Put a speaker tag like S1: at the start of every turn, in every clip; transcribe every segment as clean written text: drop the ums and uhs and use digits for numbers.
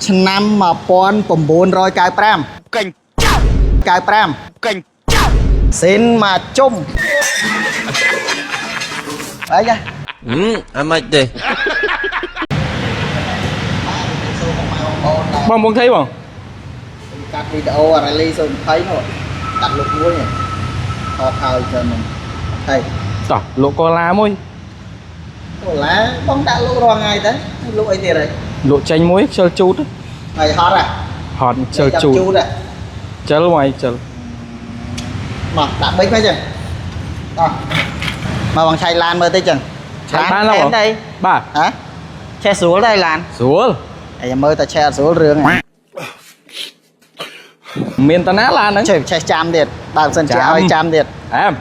S1: ឆ្នាំ1995
S2: កេញចៅ
S1: 95
S2: កេញចៅ
S1: សេនមកជុំអីចា
S3: អាម៉េចទេ
S4: បងបងថៃបង
S1: កាត់វីដេអូរ៉ាលី020នោះកាត់លុកមួយថតហើយចឹងហ្នឹងហើយ
S4: តោះលោកកូឡាមួយ
S1: អូឡាបងដាក់លុករងថ្ងៃទៅលុកអីទៀតហើយ
S4: លោកចេញមួយខ្ជិលជូត
S1: ហើយហត់ហ่ะ
S4: ហត់ខ្ជិលជូត
S1: ហ่ะ
S4: ខ្ជិលមកខ្ជិល
S1: មកដាក់បិចមកចឹងអោះមកបងឆៃឡានមើលតិចចឹង
S4: ឆៃឡានហើយ បាទ
S1: ហ៎ឆេះស្រួលដែរឡាន
S4: ស្រួល
S1: ហើយមើលតែឆេះអត់ស្រួលរឿងហ្នឹង
S4: មានតាណាឡានហ្នឹង
S1: ឆេះចាំទៀតបើមិនសិនជាឲ្យចាំទៀត
S4: អែម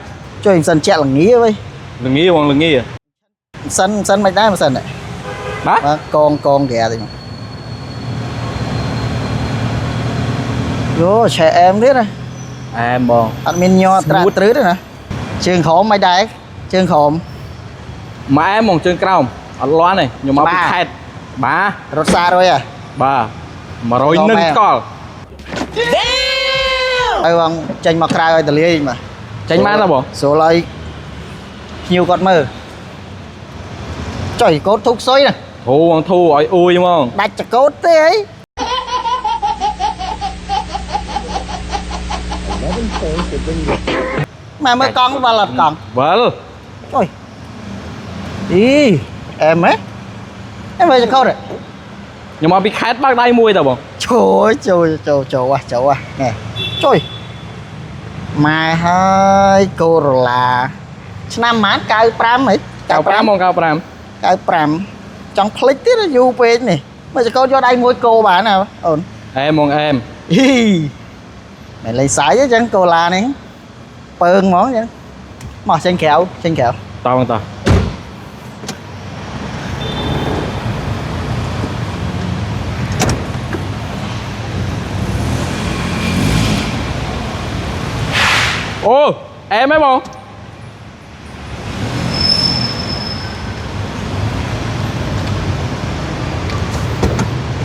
S1: ជួយមិនសិនជាល្ងាវិញ
S4: ល្ងាបងល្ងា
S1: សិនមិនដែរមិនសិន
S4: បាទ
S1: កងក្រែតិចយោឆែអែមទៀតណា
S4: អែមបង
S1: អត់មានញ័រត្រាស់ត្រឺទេណាជើងក្រោមមិនដែរជើងក្រោម
S4: ម៉ែមកជើងក្រោមអត់លាន់ទេខ្ញុំមកពីខេត្តបាទ
S1: រត់សារហើយ
S4: បាទ100នឹងកល
S1: ហើយបងចេញមកក្រៅឲ្យតលាយមក
S4: ចេញបានទេបង
S1: ស្រួលឲ្យភ្ញៀវគាត់មើលចុយកូតធុកសុយណា
S4: ធូបងធូឲ្យអ៊ូយហ្មង
S1: ដាច់ចកូតទេអីមកមើលកង់វល់អត់កង់
S4: វិល
S1: ចុយអីអែមហ៎អែមមើលចកូត
S4: ខ្ញុំមកពីខេត្តបើកដៃមួយតើបង
S1: ចូលនេះចុយម៉ែហើយកូរ៉ូឡាឆ្នាំម៉ាន95ហី
S4: 95មក95
S1: 95ចង់ភ្លេចទៀតយូរពេកនេះមើលចកូនយកដៃមួយកោបានណាអូន
S4: អែមមកអែម
S1: ហីមិនលេងសាយទេចឹងកូឡានេះពើងហ្មងចឹងមកចេញក្រៅ
S4: តោះបងតោះអូអែមហ៎បង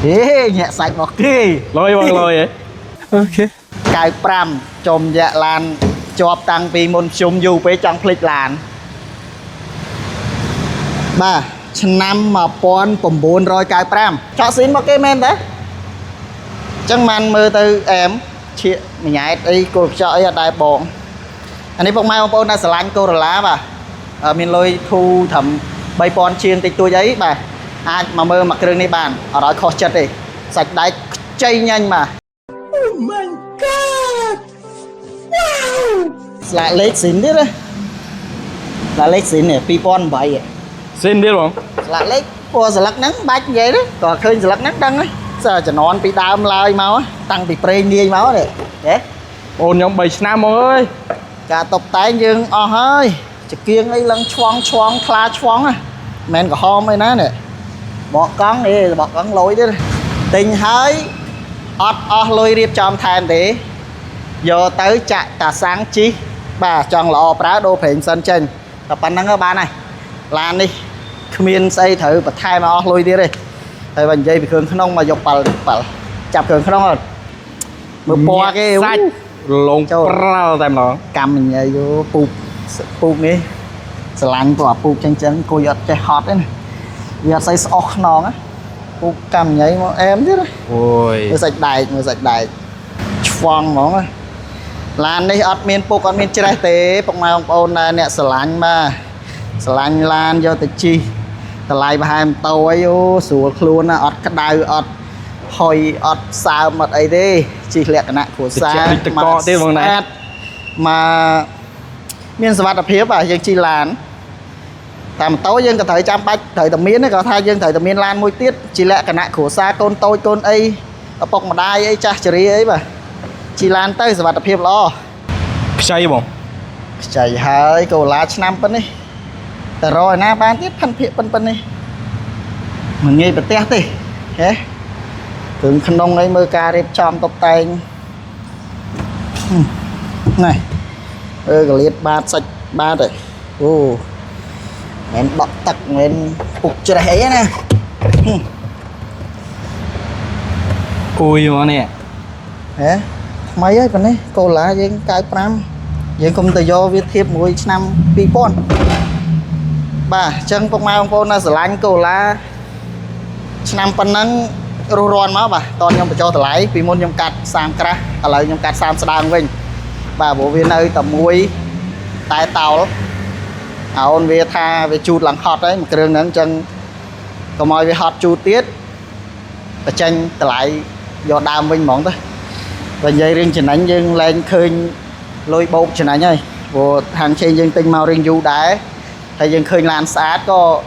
S1: ហេញាក់សាច់មកគេ
S4: លុយបងលុយហ៎អូខេ
S1: 95ចំយ៉ាក់ឡានជាប់តាំងពីមុនខ្ញុំយូរពេកចង់ភ្លេចឡានបាទឆ្នាំ1995ចောက်ស៊ីនមកគេមែនទេចឹងបានមើលទៅអែមឈៀកម្ញ៉ែតអីគល់ខ្យល់អីអត់ដែរបងអានេះពុកម៉ែបងប្អូនដែលស្រឡាញ់កូរ៉ូឡាបាទមានលុយធូរត្រឹម 3000 ជាងតិចតួចអីបាទអាចមកមើលមកគ្រឿងនេះបានអត់ឲ្យខុសចិត្តទេសាច់ដែកខ្ចីញ៉ាញ់បាទ Oh my god wow ស្លាកលេខស៊ីនទៀតណាស្លាកលេខស៊ីននេះ2008
S4: ស៊ីនទៀតបង
S1: ស្លាកលេខពណ៌ស្លឹកហ្នឹងបាច់និយាយទេក៏ឃើញស្លឹកហ្នឹងដឹងហើយជំនាន់ពីដើមឡើយមកតាំងពីព្រេងនាយមកទេហ៎
S4: អូនខ្ញុំ3ឆ្នាំមកអើយ
S1: ការតុបតែងយើងអស់ហើយចង្គៀងអីឡើងឆ្វងខ្លាឆ្វងណាមិនក្រហមអីណានេះបកកង់នេះបកកង់លុយទេទិញហើយអត់អស់លុយរៀបចំថែមទេយកទៅចាក់តាសាំងជីបាទចង់ល្អប្រើដូរប្រេងសិនចេញតែប៉ុណ្្នឹងបានហើយឡាននេះគ្មានស្អីត្រូវបន្ថែមឲ្យអស់លុយទៀតទេហើយបើនិយាយពីគ្រឿងក្នុងមកយកប៉ាល់ចាប់គ្រឿងក្នុងអត់មើលពណ៌គេ
S4: សាច់លងប្រល់តែម្ដង
S1: កម្មញ៉ៃយោពូកនេះស្រឡាញ់ព្រោះអាពូកចឹងគួយអត់ចេះហត់ទេណាវាអត់ស្អីស្អុះខ្នងណាពូកកម្មញ៉ៃមកអែមទៀតណា
S4: អូយ
S1: មើលសាច់ដែកឆ្វងហ្មងណាឡាននេះអត់មានពុកអត់មានច្រេះទេពុកម៉ែបងប្អូនដែលអ្នកស្រឡាញ់បាទស្រឡាញ់ឡានយកទៅជិះតម្លៃប្រហែលម៉ូតូអីអូស្រួលខ្លួនណាអត់ក្តៅអត់ហុយអត់សើមអត់អីទេជិះលក្ខណៈគ្រួសារ
S4: តកកទៀតបងណា
S1: មកមានសុវត្ថិភាពបាទយើងជិះឡានតាមម៉ូតូយើងក៏ត្រូវចាំបាច់ត្រូវតែមានក៏ថាយើងត្រូវតែមានឡានមួយទៀតជាលក្ខណៈគ្រួសារកូនតូចកូនអីឪពុកម្ដាយអីចាស់ជរាអីបាទជិះឡានទៅសុវត្ថិភាពល្អ
S4: ខ្ចីបង
S1: ខ្ចីហើយកូឡាឆ្នាំប៉ុណ្នេះតែរកឯណាបានទៀតផិនភាកប៉ុណ្នេះមិនងាយប្រទះទេហេគ្រឿងក្នុងអីមើលការរៀបចំតុបតែងនេះកលៀតបាតសាច់បាតឯអូមិនបក់ទឹកមិនពុកច្រេះអីណា
S4: ui mà nè
S1: hả mấy ấy bên này cô lá với cái pram vậy không tự do viết thiệp mỗi năm pi pon bà chân phong mai ông cô na sờ lạnh cô lá năm phần nắng rô ron máu bà toàn nhom cho tự lái vì môn nhom cắt sang kra lại nhom cắt sang sedang vinh bà bộ viên ơi tầm muối tai tàu ôn về tha về chụt lằng hot đấy một cái đường nắng chân còn mọi về hot chụt tiết và tranh lại do đam vinh mỏng thôi và dây riêng trên đánh dương lên khơi lôi bột trên đánh ơi vô hàng trên dương tinh màu riêng du đá hay dương khơi lan sát có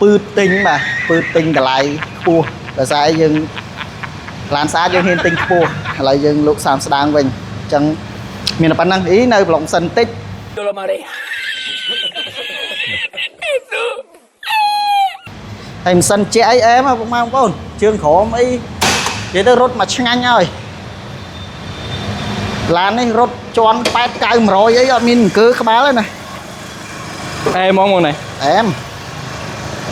S1: pư tinh mà pư tinh cả lại cua là sai dương lan sát dương hiên tinh cua lại dương lục sàm đang vinh chẳng mình là bản năng ý nơi lòng sân tích thành sân trẻ ấy em mà cũng mang con chương khổ mấy vậy tôi rút mà nhanh rồi là này rút tròn 8 cây rồi ấy mình cứ các bá lên này
S4: em mong này
S1: em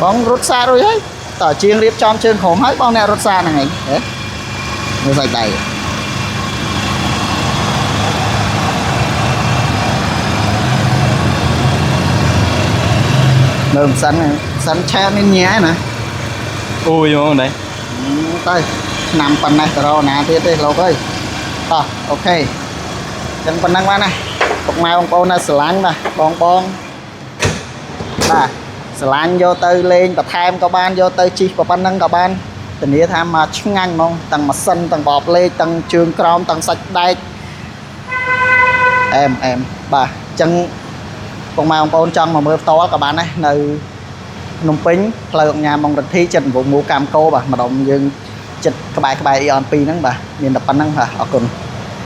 S1: bóng rút xa rồi ấy tỏ chiên riết tròn chương khổ hết bóng này rút xa này đấy người dạy tay đường sân che nên nhé nè
S4: ui mà này
S1: đây nằm phần này rồi nè tiếp đi lâu ơi ok chân phần năng qua này một mai ông cô là sờ lạnh mà bong bà sờ lạnh vô tư lên và tham các bạn vô tư chi và phần năng các bạn tình nghĩa tham mà ngang mong tầng mặt sân tầng bọt lên tầng trường crom tầng sạch đây em bà chân con mai ông cô chân mà mưa to các bạn này nơi nông pính lời nhà mong được thi trình vụ mua cam cô bà mà động dương chích các bài ion pi nắng bà miền đập pan nắng hả ở cùng